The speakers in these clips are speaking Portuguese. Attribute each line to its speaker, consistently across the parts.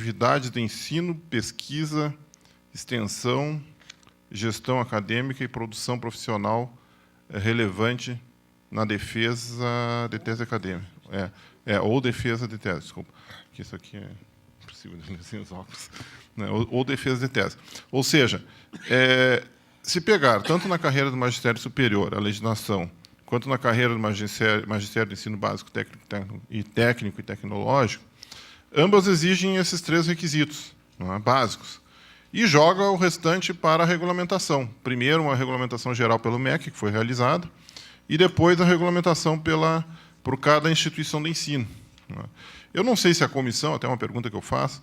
Speaker 1: atividades de ensino, pesquisa, extensão, gestão acadêmica e produção profissional relevante na defesa de tese acadêmica. Ou defesa de tese, desculpa. Que isso aqui é impossível de ler sem os óculos. Né? Ou defesa de tese. Ou seja, se pegar tanto na carreira do magistério superior, a legislação, quanto na carreira do magistério de ensino básico, técnico e tecnológico, ambas exigem esses 3 requisitos, não é, básicos. E joga o restante para a regulamentação. Primeiro, uma regulamentação geral pelo MEC, que foi realizada, e depois a regulamentação por cada instituição de ensino. Eu não sei se a comissão, até uma pergunta que eu faço,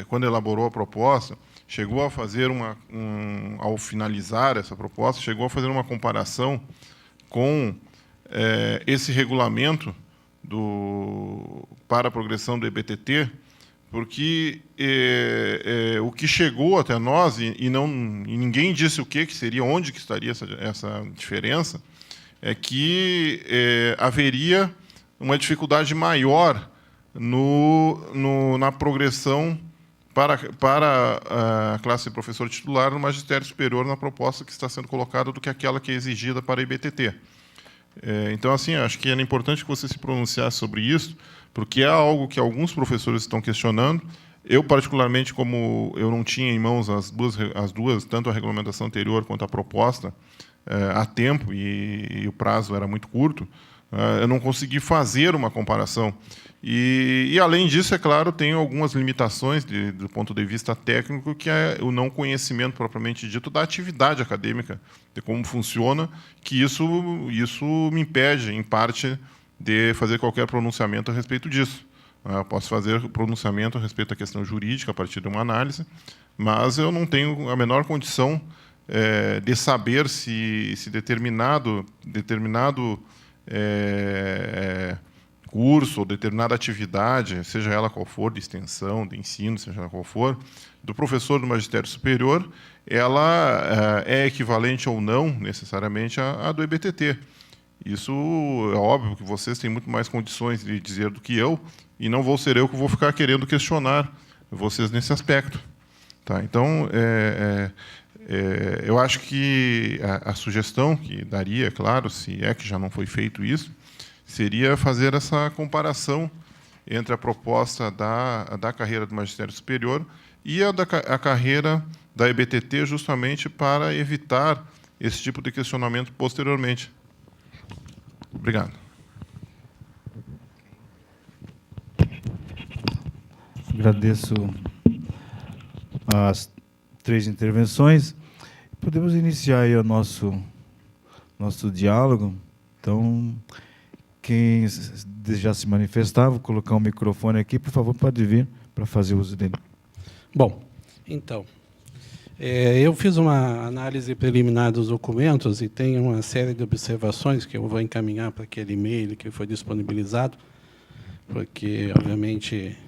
Speaker 1: quando elaborou a proposta, chegou a fazer ao finalizar essa proposta, chegou a fazer uma comparação com esse regulamento para a progressão do EBTT, porque o que chegou até nós, e ninguém disse o que seria, onde que estaria essa diferença, é que haveria uma dificuldade maior na progressão para a classe de professor titular no magistério superior na proposta que está sendo colocada do que aquela que é exigida para a IBTT. Então, assim, acho que era importante que você se pronunciasse sobre isso, porque é algo que alguns professores estão questionando. Eu, particularmente, como eu não tinha em mãos as duas, tanto a regulamentação anterior quanto a proposta, a tempo, e o prazo era muito curto, eu não consegui fazer uma comparação. E, além disso, é claro, tem algumas limitações do ponto de vista técnico, que é o não conhecimento propriamente dito da atividade acadêmica, de como funciona, que isso me impede, em parte, de fazer qualquer pronunciamento a respeito disso. Eu posso fazer pronunciamento a respeito da questão jurídica a partir de uma análise, mas eu não tenho a menor condição de saber se determinado curso ou determinada atividade, seja ela qual for, de extensão, de ensino, seja ela qual for, do professor do magistério superior, ela é equivalente ou não, necessariamente, à do EBTT. Isso é óbvio que vocês têm muito mais condições de dizer do que eu, e não vou ser eu que vou ficar querendo questionar vocês nesse aspecto. Tá? Então, eu acho que a sugestão que daria, claro, se é que já não foi feito isso, seria fazer essa comparação entre a proposta da carreira do magistério superior e a carreira da EBTT, justamente para evitar esse tipo de questionamento posteriormente. Obrigado.
Speaker 2: Agradeço as 3 intervenções. Podemos iniciar aí o nosso diálogo. Então, quem desejar se manifestar, vou colocar um microfone aqui, por favor, pode vir para fazer uso dele.
Speaker 3: Bom, então, eu fiz uma análise preliminar dos documentos e tenho uma série de observações que eu vou encaminhar para aquele e-mail que foi disponibilizado, porque, obviamente,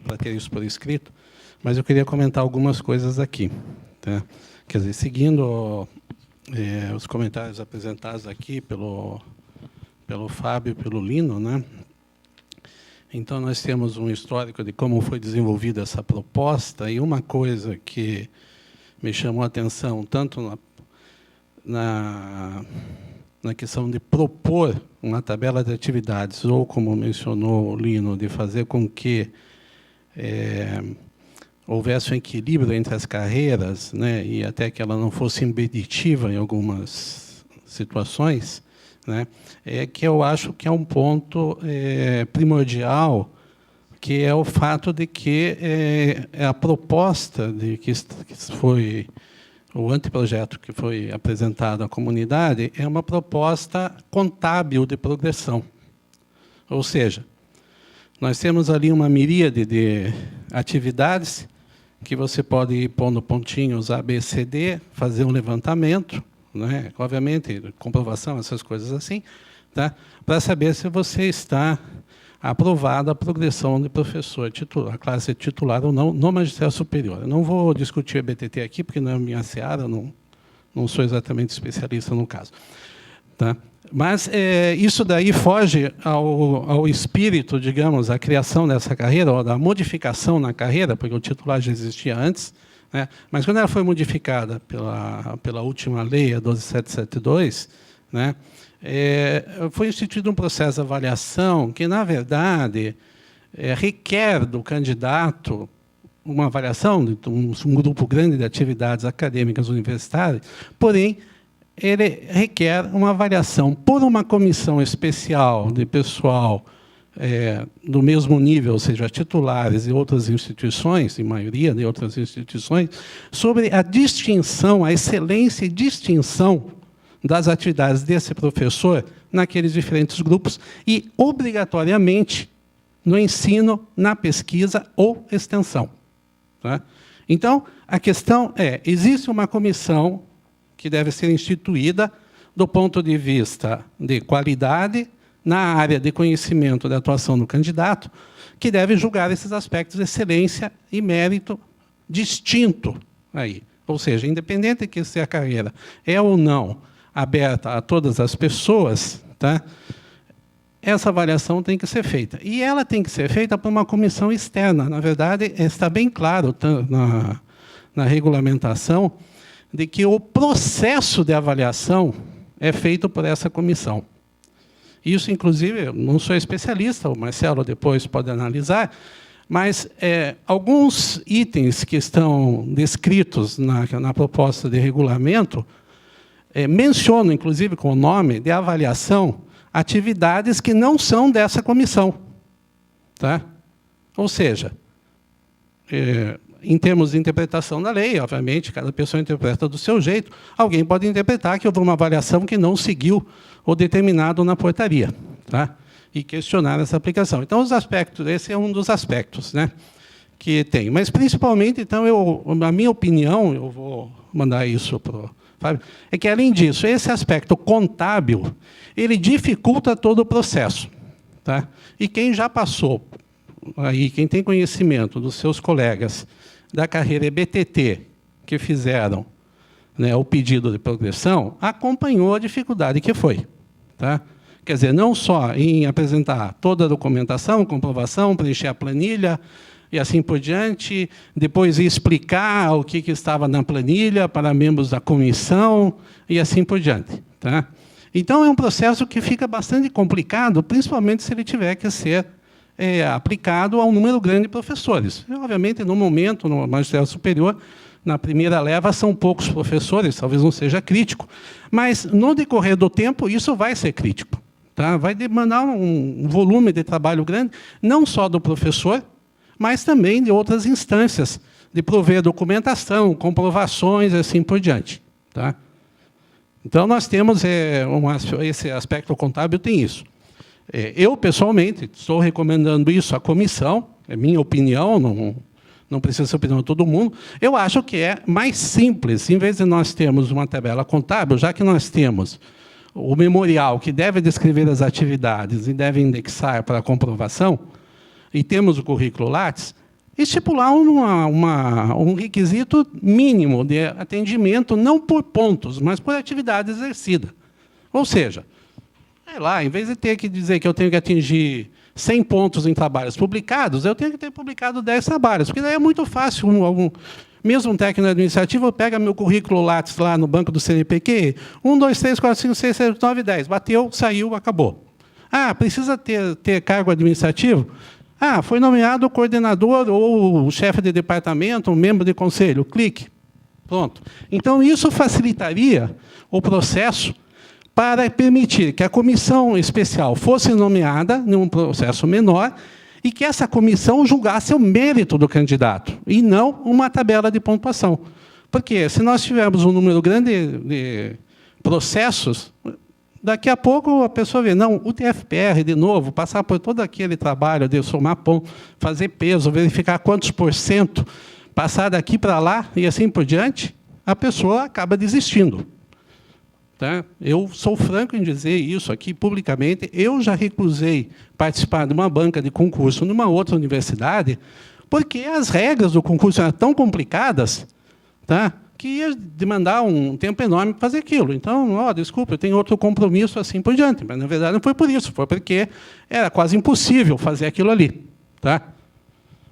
Speaker 3: para ter isso por escrito, mas eu queria comentar algumas coisas aqui. Tá? Quer dizer, seguindo os comentários apresentados aqui pelo Fábio e pelo Lino, né? Então, nós temos um histórico de como foi desenvolvida essa proposta, e uma coisa que me chamou a atenção, tanto na questão de propor uma tabela de atividades, ou, como mencionou o Lino, de fazer com que houvesse um equilíbrio entre as carreiras, né, e até que ela não fosse impeditiva em algumas situações, né, que eu acho que é um ponto primordial, que é o fato de que a proposta que foi o anteprojeto que foi apresentado à comunidade é uma proposta contábil de progressão. Ou seja, nós temos ali uma miríade de atividades que você pode ir pondo pontinhos A, B, C, D, fazer um levantamento, né? Obviamente, comprovação, essas coisas assim, tá? Para saber se você está aprovado a progressão de professor titular, classe titular ou não, no magistério superior. Eu não vou discutir o BTT aqui, porque não é minha seara, não sou exatamente especialista no caso. Tá? Mas isso daí foge ao espírito, digamos, da criação dessa carreira, ou da modificação na carreira, porque o titular já existia antes, né? Mas quando ela foi modificada pela última lei, a 12772, né, foi instituído um processo de avaliação que, na verdade, requer do candidato uma avaliação de um grupo grande de atividades acadêmicas universitárias, porém, ele requer uma avaliação por uma comissão especial de pessoal do mesmo nível, ou seja, titulares de outras instituições, em maioria de outras instituições, sobre a distinção, a excelência e distinção das atividades desse professor naqueles diferentes grupos e, obrigatoriamente, no ensino, na pesquisa ou extensão. Tá? Então, a questão existe uma comissão que deve ser instituída do ponto de vista de qualidade na área de conhecimento da atuação do candidato, que deve julgar esses aspectos de excelência e mérito distinto aí. Ou seja, independente de se a carreira é ou não aberta a todas as pessoas, tá? Essa avaliação tem que ser feita. E ela tem que ser feita por uma comissão externa. Na verdade, está bem claro na regulamentação de que o processo de avaliação é feito por essa comissão. Isso, inclusive, eu não sou especialista, o Marcelo depois pode analisar, mas alguns itens que estão descritos na proposta de regulamento mencionam, inclusive com o nome de avaliação, atividades que não são dessa comissão. Tá? Ou seja, em termos de interpretação da lei, obviamente, cada pessoa interpreta do seu jeito, alguém pode interpretar que houve uma avaliação que não seguiu o determinado na portaria, tá? E questionar essa aplicação. Então, os aspectos, esse é um dos aspectos, né, que tem. Mas, principalmente, então, a minha opinião, eu vou mandar isso para o Fábio, é que, além disso, esse aspecto contábil, ele dificulta todo o processo. Tá? E quem já passou, aí, quem tem conhecimento dos seus colegas da carreira EBTT, que fizeram, né, o pedido de progressão, acompanhou a dificuldade que foi. Tá? Quer dizer, não só em apresentar toda a documentação, comprovação, preencher a planilha, e assim por diante, depois explicar o que estava na planilha para membros da comissão, e assim por diante. Tá? Então, é um processo que fica bastante complicado, principalmente se ele tiver que ser aplicado a um número grande de professores. E, obviamente, no momento, no magistério superior, na primeira leva, são poucos professores, talvez não seja crítico, mas, no decorrer do tempo, isso vai ser crítico. Tá? Vai demandar um volume de trabalho grande, não só do professor, mas também de outras instâncias, de prover documentação, comprovações, e assim por diante. Tá? Então, nós temos esse aspecto contábil, tem isso. Eu, pessoalmente, estou recomendando isso à comissão, é minha opinião, não precisa ser a opinião de todo mundo. Eu acho que é mais simples, em vez de nós termos uma tabela contábil, já que nós temos o memorial, que deve descrever as atividades e deve indexar para a comprovação, e temos o currículo Lattes, estipular um requisito mínimo de atendimento, não por pontos, mas por atividade exercida. Ou seja, sei lá, em vez de ter que dizer que eu tenho que atingir 100 pontos em trabalhos publicados, eu tenho que ter publicado 10 trabalhos, porque daí é muito fácil. Mesmo um técnico administrativo pega meu currículo Lattes lá no banco do CNPq, 1, 2, 3, 4, 5, 6, 7, 9, 10. Bateu, saiu, acabou. Ah, precisa ter cargo administrativo? Ah, foi nomeado o coordenador ou o chefe de departamento, um membro de conselho. Clique. Pronto. Então, isso facilitaria o processo para permitir que a comissão especial fosse nomeada num processo menor e que essa comissão julgasse o mérito do candidato, e não uma tabela de pontuação. Porque, se nós tivermos um número grande de processos, daqui a pouco a pessoa vê, não, o TFPR, de novo, passar por todo aquele trabalho de somar ponto, fazer peso, verificar quantos %, passar daqui para lá e assim por diante, a pessoa acaba desistindo. Tá? Eu sou franco em dizer isso aqui publicamente. Eu já recusei participar de uma banca de concurso numa outra universidade, porque as regras do concurso eram tão complicadas, tá? que ia demandar um tempo enorme para fazer aquilo. Então, desculpa, eu tenho outro compromisso, assim por diante. Mas, na verdade, não foi por isso, foi porque era quase impossível fazer aquilo ali. Tá?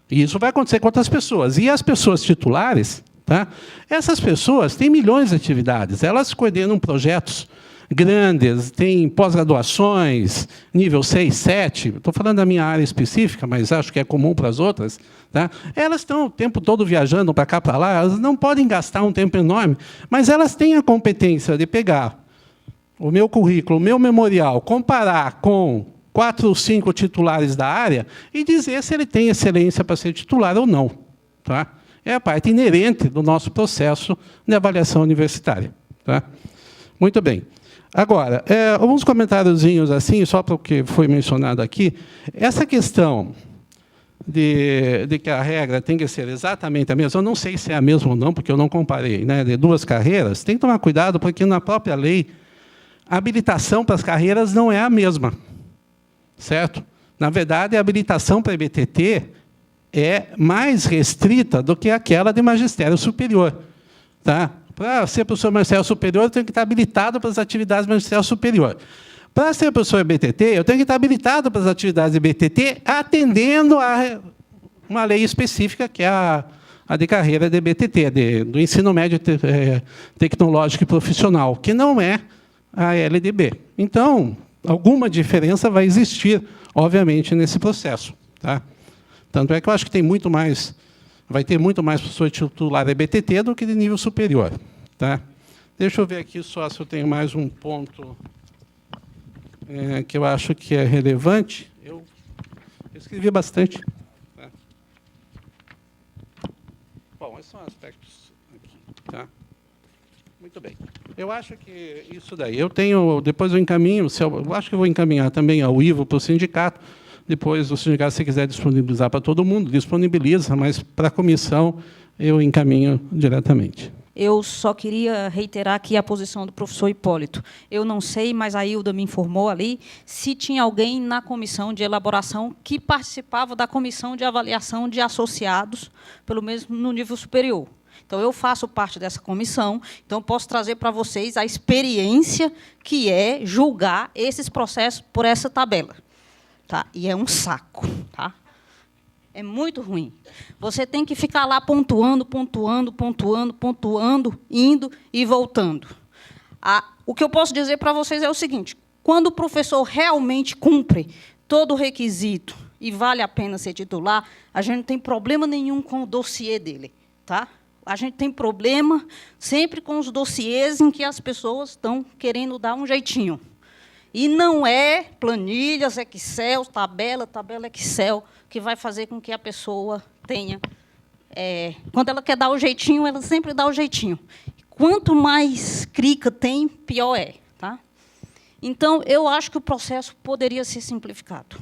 Speaker 3: E isso vai acontecer com outras pessoas. E as pessoas titulares, tá? Essas pessoas têm milhões de atividades, elas coordenam projetos grandes, têm pós-graduações, nível 6, 7, estou falando da minha área específica, mas acho que é comum para as outras. Tá? Elas estão o tempo todo viajando para cá, para lá, elas não podem gastar um tempo enorme, mas elas têm a competência de pegar o meu currículo, o meu memorial, comparar com 4 ou 5 titulares da área e dizer se ele tem excelência para ser titular ou não. Tá? É a parte inerente do nosso processo de avaliação universitária. Tá? Muito bem. Agora, alguns comentáriozinhos assim, só para o que foi mencionado aqui. Essa questão de que a regra tem que ser exatamente a mesma, eu não sei se é a mesma ou não, porque eu não comparei, né, de 2 carreiras, tem que tomar cuidado, porque na própria lei, a habilitação para as carreiras não é a mesma. Certo? Na verdade, a habilitação para a EBTT é mais restrita do que aquela de magistério superior. Tá? Para ser professor de magistério superior, eu tenho que estar habilitado para as atividades de magistério superior. Para ser professor de BTT, eu tenho que estar habilitado para as atividades de BTT, atendendo a uma lei específica, que é a de carreira de BTT, do ensino médio tecnológico e profissional, que não é a LDB. Então, alguma diferença vai existir, obviamente, nesse processo. Tá? Tanto é que eu acho que tem muito mais, vai ter muito mais professor titular de BTT do que de nível superior. Tá? Deixa eu ver aqui só se eu tenho mais um ponto que eu acho que é relevante. Eu escrevi bastante. Tá? Bom, esses são aspectos aqui. Tá? Muito bem. Eu acho que isso daí. Depois eu encaminho, eu acho que eu vou encaminhar também ao IVO para o sindicato. Depois, o sindicato, se quiser disponibilizar para todo mundo, disponibiliza, mas para a comissão eu encaminho diretamente.
Speaker 4: Eu só queria reiterar aqui a posição do professor Hipólito. Eu não sei, mas a Hilda me informou ali, se tinha alguém na comissão de elaboração que participava da comissão de avaliação de associados, pelo menos no nível superior. Então, eu faço parte dessa comissão, então posso trazer para vocês a experiência que é julgar esses processos por essa tabela. Tá? E é um saco. Tá? É muito ruim. Você tem que ficar lá pontuando, indo e voltando. O que eu posso dizer para vocês é o seguinte: quando o professor realmente cumpre todo o requisito e vale a pena ser titular, a gente não tem problema nenhum com o dossiê dele. Tá? A gente tem problema sempre com os dossiês em que as pessoas estão querendo dar um jeitinho. E não é planilhas, Excel, tabela Excel, que vai fazer com que a pessoa tenha... quando ela quer dar o jeitinho, ela sempre dá o jeitinho. Quanto mais crica tem, pior é. Tá? Então, eu acho que o processo poderia ser simplificado.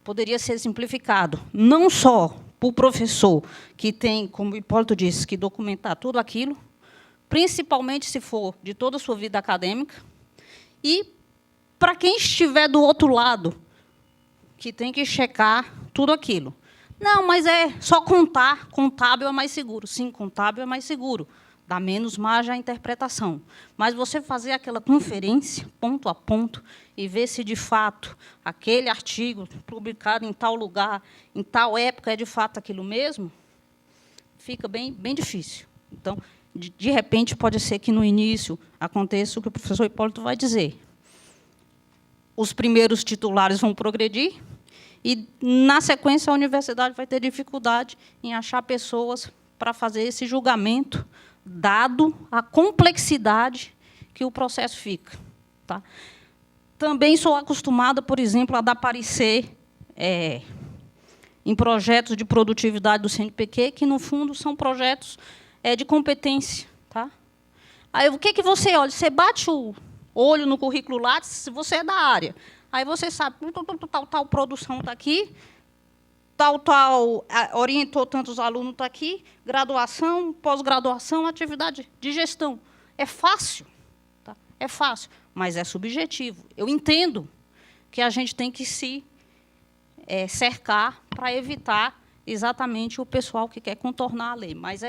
Speaker 4: Poderia ser simplificado, não só para o professor, que tem, como o Hipólito disse, que documentar tudo aquilo, principalmente se for de toda a sua vida acadêmica, e para quem estiver do outro lado, que tem que checar tudo aquilo. Não, mas é só contar, contábil é mais seguro. Sim, contábil é mais seguro, dá menos margem à interpretação. Mas você fazer aquela conferência, ponto a ponto, e ver se, de fato, aquele artigo publicado em tal lugar, em tal época, é, de fato, aquilo mesmo, fica bem difícil. Então, de repente, pode ser que, no início, aconteça o que o professor Hipólito vai dizer. Os primeiros titulares vão progredir e, na sequência, a universidade vai ter dificuldade em achar pessoas para fazer esse julgamento, dado a complexidade que o processo fica. Tá? Também sou acostumada, por exemplo, a dar parecer em projetos de produtividade do CNPq, que, no fundo, são projetos de competência. Tá? Aí, o que você olha? Você bate o olho no currículo Lattes, se você é da área. Aí você sabe, tal produção está aqui, tal orientou tantos alunos está aqui, graduação, pós-graduação, atividade de gestão. É fácil, tá? É fácil, mas é subjetivo. Eu entendo que a gente tem que se cercar para evitar exatamente o pessoal que quer contornar a lei, mas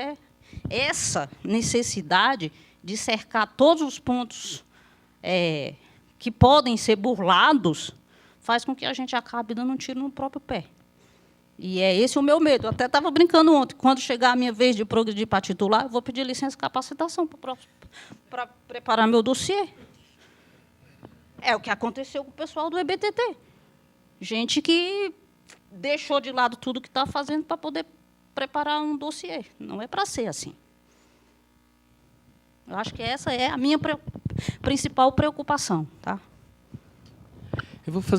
Speaker 4: essa necessidade de cercar todos os pontos que podem ser burlados faz com que a gente acabe dando um tiro no próprio pé. E é esse o meu medo. Eu até estava brincando ontem. Quando chegar a minha vez de progredir para titular, eu vou pedir licença e capacitação para preparar meu dossiê. É o que aconteceu com o pessoal do EBTT. Gente que deixou de lado tudo que está fazendo para poder preparar um dossiê. Não é para ser assim. Eu acho que essa é a minha principal preocupação. Tá?
Speaker 5: Eu vou fazer